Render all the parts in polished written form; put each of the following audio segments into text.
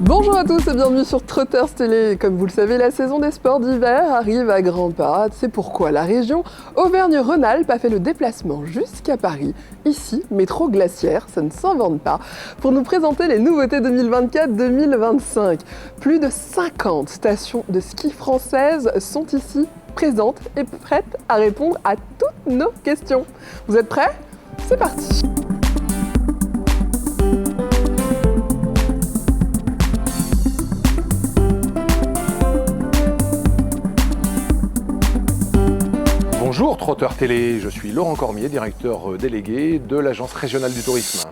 Bonjour à tous et bienvenue sur Trotters Télé. Comme vous le savez, la saison des sports d'hiver arrive à grands pas. C'est pourquoi la région Auvergne-Rhône-Alpes a fait le déplacement jusqu'à Paris. Ici, métro glaciaire, ça ne s'invente pas, pour nous présenter les nouveautés 2024-2025. Plus de 50 stations de ski françaises sont ici présentes et prêtes à répondre à toutes nos questions. Vous êtes prêts? C'est parti! Bonjour Trotters Télé, je suis Laurent Cormier, directeur délégué de l'Agence régionale du tourisme.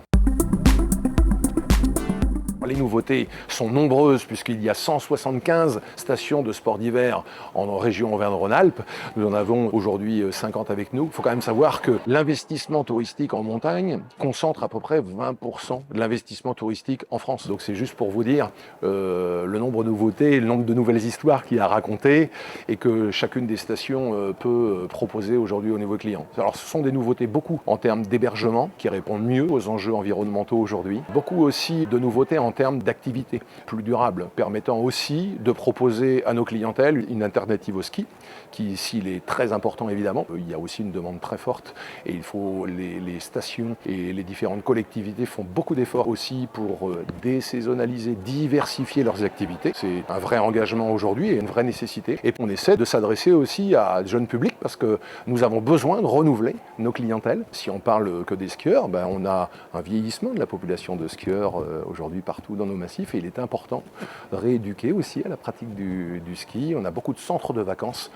Les nouveautés sont nombreuses puisqu'il y a 175 stations de sport d'hiver en région Auvergne-Rhône-Alpes. Nous en avons aujourd'hui 50 avec nous. Il faut quand même savoir que l'investissement touristique en montagne concentre à peu près 20% de l'investissement touristique en France. Donc c'est juste pour vous dire le nombre de nouveautés, le nombre de nouvelles histoires qu'il y a à raconter et que chacune des stations peut proposer aujourd'hui au niveau client. Alors ce sont des nouveautés beaucoup en termes d'hébergement qui répondent mieux aux enjeux environnementaux aujourd'hui. Beaucoup aussi de nouveautés en termes d'activité plus durable, permettant aussi de proposer à nos clientèles une alternative au ski, qui ici il est très important évidemment. Il y a aussi une demande très forte et il faut les stations et les différentes collectivités font beaucoup d'efforts aussi pour désaisonnaliser, diversifier leurs activités. C'est un vrai engagement aujourd'hui et une vraie nécessité. Et on essaie de s'adresser aussi à de jeunes publics parce que nous avons besoin de renouveler nos clientèles. Si on parle que des skieurs, on a un vieillissement de la population de skieurs aujourd'hui partout dans nos massifs et il est important de rééduquer aussi à la pratique du ski. On a beaucoup de centres de vacances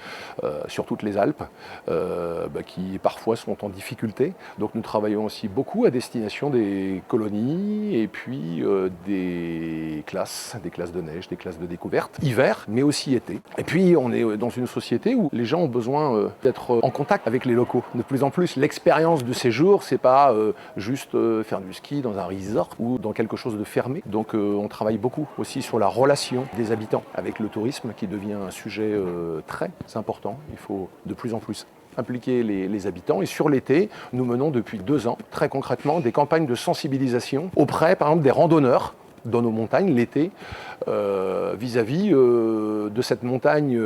sur toutes les Alpes qui parfois sont en difficulté. Donc nous travaillons aussi beaucoup à destination des colonies et puis des classes de neige, des classes de découverte, hiver mais aussi été. Et puis on est dans une société où les gens ont besoin d'être en contact avec les locaux. De plus en plus, l'expérience de séjour, c'est pas juste faire du ski dans un resort ou dans quelque chose de fermé. Donc on travaille beaucoup aussi sur la relation des habitants avec le tourisme qui devient un sujet très important. Il faut de plus en plus impliquer les habitants. Et sur l'été, nous menons depuis 2 ans, très concrètement, des campagnes de sensibilisation auprès, par exemple, des randonneurs dans nos montagnes l'été, vis-à-vis de cette montagne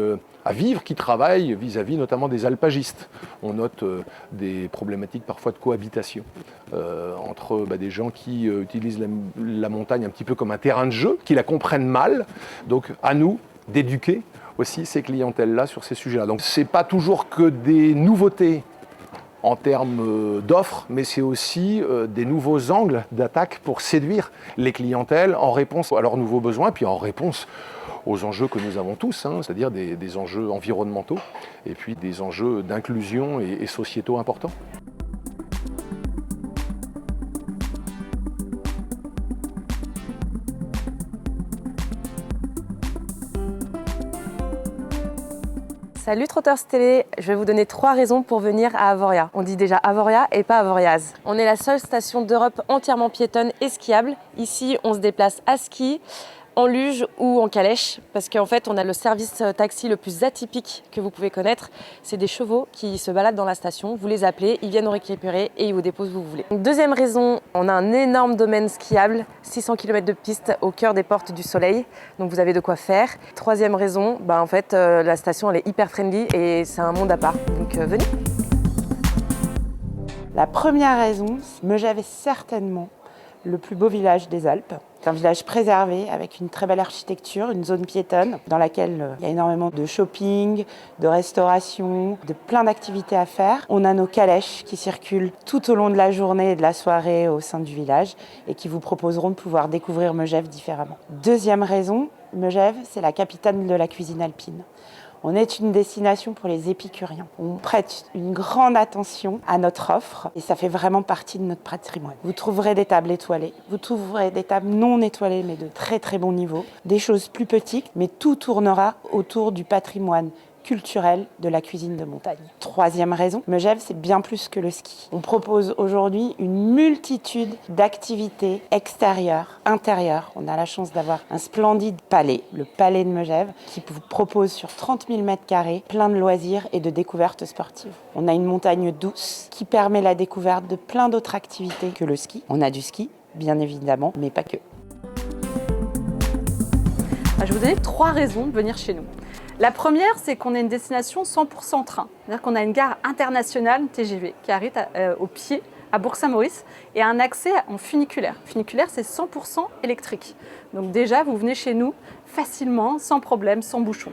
à vivre qui travaille vis-à-vis notamment des alpagistes. On note des problématiques parfois de cohabitation entre des gens qui utilisent la montagne un petit peu comme un terrain de jeu, qui la comprennent mal. Donc à nous d'éduquer aussi ces clientèles-là sur ces sujets-là. Donc c'est pas toujours que des nouveautés en termes d'offres, mais c'est aussi des nouveaux angles d'attaque pour séduire les clientèles en réponse à leurs nouveaux besoins, puis en réponse aux enjeux que nous avons tous, c'est-à-dire des enjeux environnementaux et puis des enjeux d'inclusion et sociétaux importants. Salut Trotters Télé, je vais vous donner 3 raisons pour venir à Avoria. On dit déjà Avoria et pas Avoriaz. On est la seule station d'Europe entièrement piétonne et skiable. Ici, on se déplace à ski, en luge ou en calèche, parce qu'en fait, on a le service taxi le plus atypique que vous pouvez connaître. C'est des chevaux qui se baladent dans la station, vous les appelez, ils viennent vous récupérer et ils vous déposent où vous voulez. Deuxième raison, on a un énorme domaine skiable, 600 km de piste au cœur des portes du soleil, donc vous avez de quoi faire. Troisième raison, en fait, la station elle est hyper friendly et c'est un monde à part, donc venez. La première raison, Megève est certainement le plus beau village des Alpes. C'est un village préservé avec une très belle architecture, une zone piétonne dans laquelle il y a énormément de shopping, de restauration, de plein d'activités à faire. On a nos calèches qui circulent tout au long de la journée et de la soirée au sein du village et qui vous proposeront de pouvoir découvrir Megève différemment. Deuxième raison, Megève, c'est la capitale de la cuisine alpine. On est une destination pour les épicuriens. On prête une grande attention à notre offre et ça fait vraiment partie de notre patrimoine. Vous trouverez des tables étoilées, vous trouverez des tables non étoilées mais de très très bon niveau, des choses plus petites, mais tout tournera autour du patrimoine culturelle de la cuisine de montagne. Troisième raison, Megève, c'est bien plus que le ski. On propose aujourd'hui une multitude d'activités extérieures, intérieures. On a la chance d'avoir un splendide palais, le palais de Megève, qui vous propose sur 30 000 m² plein de loisirs et de découvertes sportives. On a une montagne douce qui permet la découverte de plein d'autres activités que le ski. On a du ski, bien évidemment, mais pas que. Je vais vous donner 3 raisons de venir chez nous. La première, c'est qu'on est une destination 100% train. C'est-à-dire qu'on a une gare internationale TGV qui arrive au pied à Bourg-Saint-Maurice et un accès en funiculaire. Funiculaire, c'est 100% électrique. Donc déjà, vous venez chez nous facilement, sans problème, sans bouchon.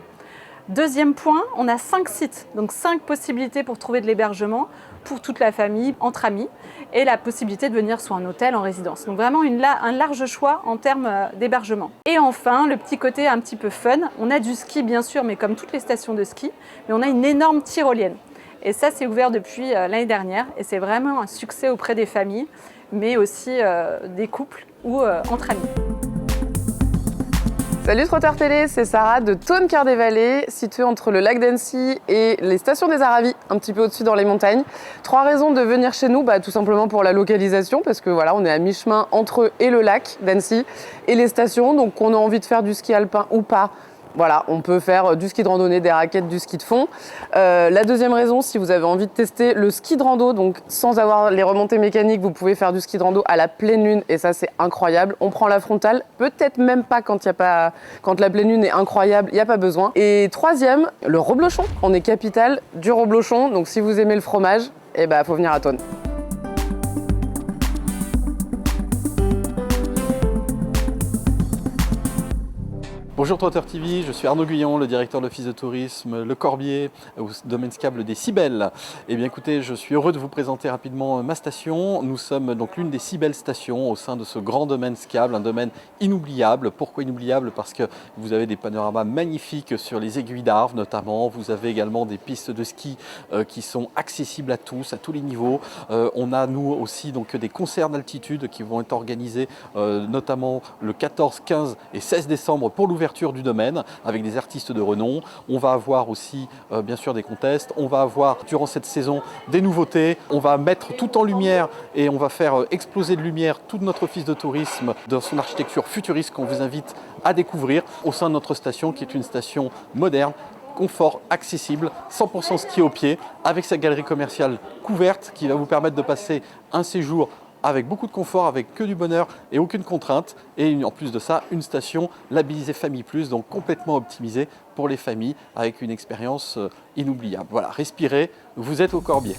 Deuxième point, on a 5 sites, donc 5 possibilités pour trouver de l'hébergement pour toute la famille, entre amis, et la possibilité de venir soit en hôtel, en résidence. Donc vraiment un large choix en termes d'hébergement. Et enfin, le petit côté un petit peu fun, on a du ski bien sûr, mais comme toutes les stations de ski, mais on a une énorme tyrolienne. Et ça, c'est ouvert depuis l'année dernière, et c'est vraiment un succès auprès des familles, mais aussi des couples ou entre amis. Salut Trotter Télé, c'est Sarah de Tonne-Cœur-des-Vallées, située entre le lac d'Annecy et les stations des Aravis, un petit peu au-dessus dans les montagnes. 3 raisons de venir chez nous, tout simplement pour la localisation, parce que voilà, on est à mi-chemin entre eux et le lac d'Annecy et les stations, donc on a envie de faire du ski alpin ou pas. Voilà, on peut faire du ski de randonnée, des raquettes, du ski de fond. La deuxième raison, si vous avez envie de tester le ski de rando, donc sans avoir les remontées mécaniques, vous pouvez faire du ski de rando à la pleine lune et ça c'est incroyable. On prend la frontale, peut-être même pas quand la pleine lune est incroyable, il n'y a pas besoin. Et troisième, le reblochon. On est capitale du reblochon, donc si vous aimez le fromage, faut venir à Tonne. Bonjour Trotter TV, je suis Arnaud Guyon, le directeur de l'Office de tourisme Le Corbier, au domaine skiable des Cybèles. Eh bien écoutez, je suis heureux de vous présenter rapidement ma station. Nous sommes donc l'une des 6 belles stations au sein de ce grand domaine skiable, un domaine inoubliable. Pourquoi inoubliable? Parce que vous avez des panoramas magnifiques sur les aiguilles d'Arves notamment. Vous avez également des pistes de ski qui sont accessibles à tous les niveaux. On a nous aussi donc des concerts d'altitude qui vont être organisés notamment le 14, 15 et 16 décembre pour l'ouverture du domaine avec des artistes de renom. On va avoir aussi bien sûr des contests, on va avoir durant cette saison des nouveautés, on va mettre tout en lumière et on va faire exploser de lumière tout notre office de tourisme dans son architecture futuriste qu'on vous invite à découvrir au sein de notre station qui est une station moderne, confort, accessible, 100% ski au pied avec sa galerie commerciale couverte qui va vous permettre de passer un séjour avec beaucoup de confort, avec que du bonheur et aucune contrainte. Et en plus de ça, une station labellisée Famille Plus, donc complètement optimisée pour les familles avec une expérience inoubliable. Voilà, respirez, vous êtes au Corbier.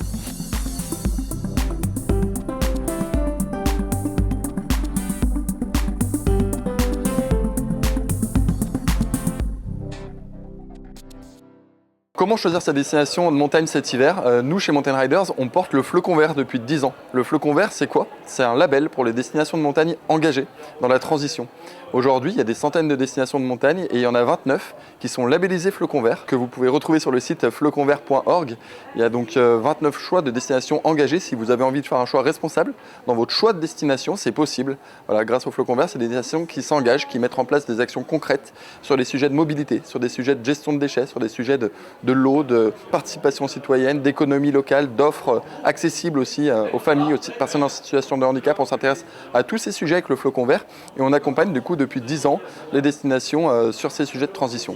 Comment choisir sa destination de montagne cet hiver? Nous, chez Mountain Riders, on porte le Fleucon Vert depuis 10 ans. Le Fleucon Vert, c'est quoi? C'est un label pour les destinations de montagne engagées dans la transition. Aujourd'hui, il y a des centaines de destinations de montagne et il y en a 29 qui sont labellisées Fleucon Vert, que vous pouvez retrouver sur le site fleuconvert.org. Il y a donc 29 choix de destinations engagées. Si vous avez envie de faire un choix responsable dans votre choix de destination, c'est possible. Voilà, grâce au Fleucon Vert, c'est des destinations qui s'engagent, qui mettent en place des actions concrètes sur les sujets de mobilité, sur des sujets de gestion de déchets, sur des sujets de l'eau, de participation citoyenne, d'économie locale, d'offres accessibles aussi aux familles, aux personnes en situation de handicap. On s'intéresse à tous ces sujets avec le Fleucon Vert et on accompagne du coup depuis 10 ans les destinations sur ces sujets de transition.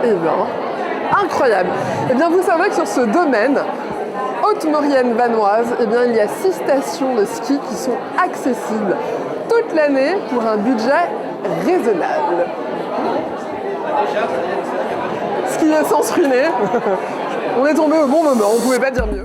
Eh bien, incroyable. Eh bien, vous savez que sur ce domaine, Haute-Maurienne-Vanoise, eh bien, il y a 6 stations de ski qui sont accessibles toute l'année pour un budget raisonnable. Ski essence ruinée. On est tombé au bon moment, on ne pouvait pas dire mieux.